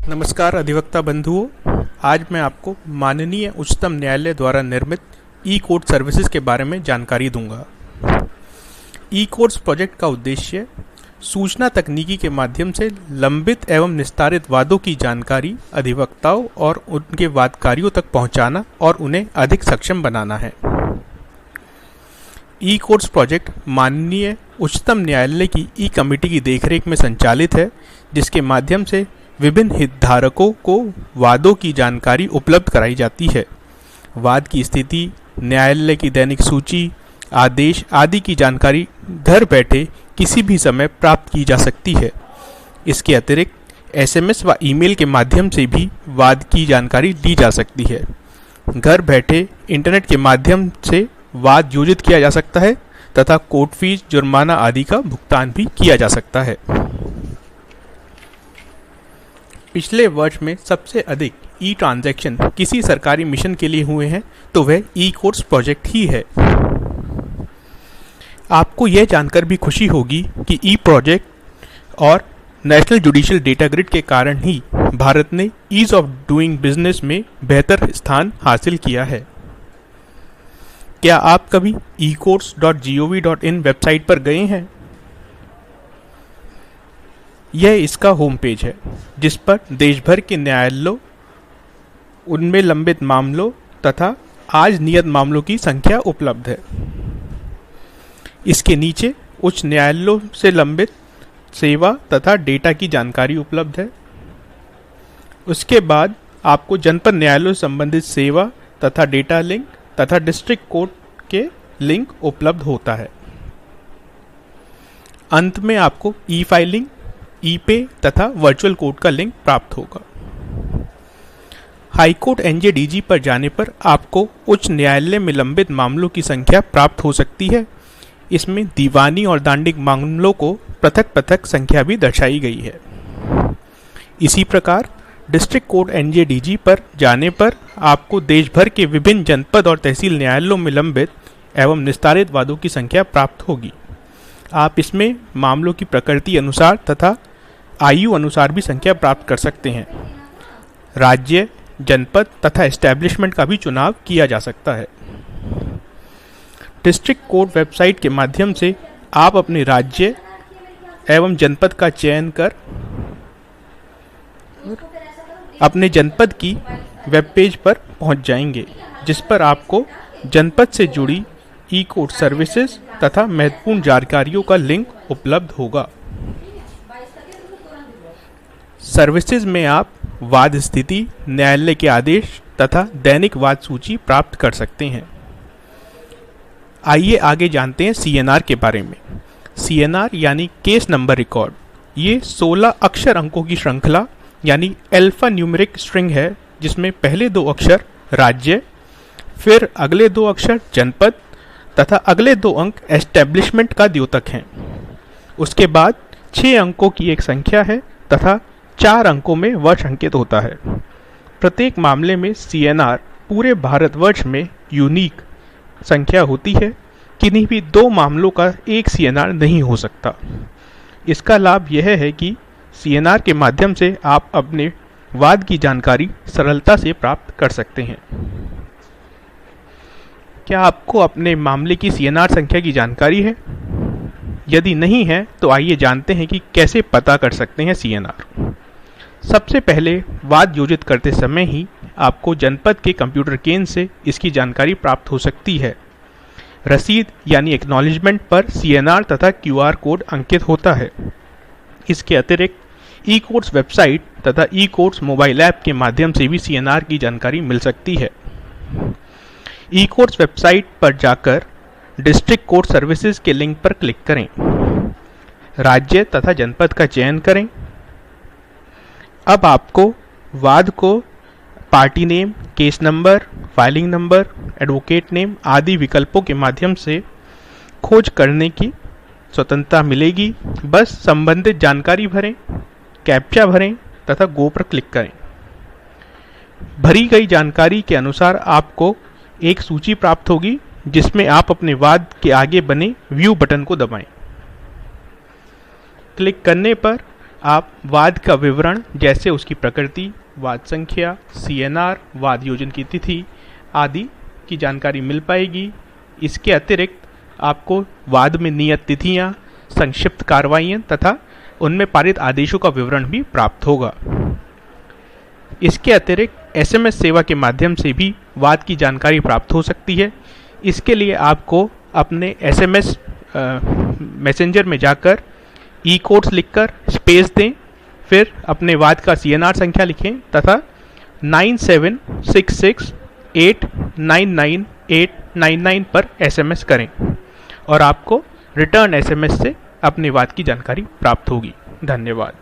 नमस्कार अधिवक्ता बंधुओं, आज मैं आपको माननीय उच्चतम न्यायालय द्वारा निर्मित ई कोर्ट सर्विसेज के बारे में जानकारी दूंगा। ई कोर्ट्स प्रोजेक्ट का उद्देश्य सूचना तकनीकी के माध्यम से लंबित एवं निस्तारित वादों की जानकारी अधिवक्ताओं और उनके वादकारियों तक पहुंचाना और उन्हें अधिक सक्षम बनाना है। ई कोर्ट्स प्रोजेक्ट माननीय उच्चतम न्यायालय की ई कमेटी की देखरेख में संचालित है, जिसके माध्यम से विभिन्न हितधारकों को वादों की जानकारी उपलब्ध कराई जाती है। वाद की स्थिति, न्यायालय की दैनिक सूची, आदेश आदि की जानकारी घर बैठे किसी भी समय प्राप्त की जा सकती है। इसके अतिरिक्त एसएमएस व ईमेल के माध्यम से भी वाद की जानकारी दी जा सकती है। घर बैठे इंटरनेट के माध्यम से वाद योजित किया जा सकता है तथा कोर्ट फीस, जुर्माना आदि का भुगतान भी किया जा सकता है। पिछले वर्ष में सबसे अधिक ई ट्रांजैक्शन किसी सरकारी मिशन के लिए हुए हैं तो वह ई कोर्ट्स प्रोजेक्ट ही है। आपको यह जानकर भी खुशी होगी कि ई प्रोजेक्ट और नेशनल जुडिशियल डेटा ग्रिड के कारण ही भारत ने ईज ऑफ डूइंग बिजनेस में बेहतर स्थान हासिल किया है। क्या आप कभी ecourts.gov.in वेबसाइट पर गए हैं? यह इसका होम पेज है, जिस पर देश भर के न्यायालयों, उनमें लंबित मामलों तथा आज नियत मामलों की संख्या उपलब्ध है। इसके नीचे उच्च न्यायालयों से लंबित सेवा तथा डेटा की जानकारी उपलब्ध है। उसके बाद आपको जनपद न्यायालयों से संबंधित सेवा तथा डेटा लिंक तथा डिस्ट्रिक्ट कोर्ट के लिंक उपलब्ध होता है। अंत में आपको ई फाइलिंग, ई पे तथा वर्चुअल कोर्ट का लिंक प्राप्त होगा। हाईकोर्ट एनजेडीजी पर जाने पर आपको उच्च न्यायालय में लंबित मामलों की संख्या प्राप्त हो सकती है। इसमें दीवानी और दांडिक मामलों को पृथक पृथक संख्या भी दर्शाई गई है। इसी प्रकार डिस्ट्रिक्ट कोर्ट एनजेडीजी पर जाने पर आपको देश भर के विभिन्न जनपद और तहसील न्यायालयों में लंबित एवं निस्तारित वादों की संख्या प्राप्त होगी। आप इसमें मामलों की प्रकृति अनुसार तथा आयु अनुसार भी संख्या प्राप्त कर सकते हैं। राज्य, जनपद तथा एस्टैब्लिशमेंट का भी चुनाव किया जा सकता है। डिस्ट्रिक्ट कोर्ट वेबसाइट के माध्यम से आप अपने राज्य एवं जनपद का चयन कर अपने जनपद की वेब पेज पर पहुंच जाएंगे, जिस पर आपको जनपद से जुड़ी ई कोर्ट सर्विसेज तथा महत्वपूर्ण जानकारियों का लिंक उपलब्ध होगा। सर्विसेज में आप वाद स्थिति, न्यायालय के आदेश तथा दैनिक वाद सूची प्राप्त कर सकते हैं। आइए आगे जानते हैं सीएनआर के बारे में। सीएनआर यानी केस नंबर रिकॉर्ड, ये 16 अक्षर अंकों की श्रृंखला यानी अल्फा न्यूमेरिक स्ट्रिंग है, जिसमें पहले 2 अक्षर राज्य, फिर अगले 2 अक्षर जनपद तथा अगले 2 अंक एस्टैब्लिशमेंट का द्योतक हैं। उसके बाद 6 अंकों की एक संख्या है तथा 4 अंकों में वर्ष अंकित होता है। प्रत्येक मामले में सीएनआर पूरे भारतवर्ष में यूनिक संख्या होती है। किन्हीं भी 2 मामलों का एक सीएनआर नहीं हो सकता। इसका लाभ यह है कि सीएनआर के माध्यम से आप अपने वाद की जानकारी सरलता से प्राप्त कर सकते हैं। क्या आपको अपने मामले की सीएनआर संख्या की जानकारी है? यदि नहीं है तो आइए जानते हैं कि कैसे पता कर सकते हैं सीएनआर। सबसे पहले वाद योजित करते समय ही आपको जनपद के कंप्यूटर केंद्र से इसकी जानकारी प्राप्त हो सकती है। रसीद यानी एक्नॉलेजमेंट पर सीएनआर तथा क्यूआर कोड अंकित होता है। इसके अतिरिक्त ई कोर्ट्स वेबसाइट तथा ई कोर्ट्स मोबाइल ऐप के माध्यम से भी सीएनआर की जानकारी मिल सकती है। ई कोर्ट्स वेबसाइट पर जाकर डिस्ट्रिक्ट कोर्ट सर्विसेज के लिंक पर क्लिक करें। राज्य तथा जनपद का चयन करें। अब आपको वाद को party name, case number, filing number, advocate name आदि विकल्पों के माध्यम से खोज करने की स्वतंत्रता मिलेगी। बस संबंधित जानकारी भरें, कैप्चा भरें तथा गो पर क्लिक करें। भरी गई जानकारी के अनुसार आपको एक सूची प्राप्त होगी, जिसमें आप अपने वाद के आगे बने व्यू बटन को दबाएं। क्लिक करने पर आप वाद का विवरण जैसे उसकी प्रकृति, वाद संख्या, CNR, वाद योजना की तिथि आदि की जानकारी मिल पाएगी। इसके अतिरिक्त आपको वाद में नियत तिथियां, संक्षिप्त कार्रवाइयां तथा उनमें पारित आदेशों का विवरण भी प्राप्त होगा। इसके अतिरिक्त SMS सेवा के माध्यम से भी वाद की जानकारी प्राप्त हो सकती है। इसके लिए आपको अपने SMS मैसेंजर में जाकर ई-कोड्स लिखकर स्पेस दें, फिर अपने वाद का CNR संख्या लिखें तथा 9766899899 पर SMS करें और आपको रिटर्न SMS से अपने वाद की जानकारी प्राप्त होगी। धन्यवाद।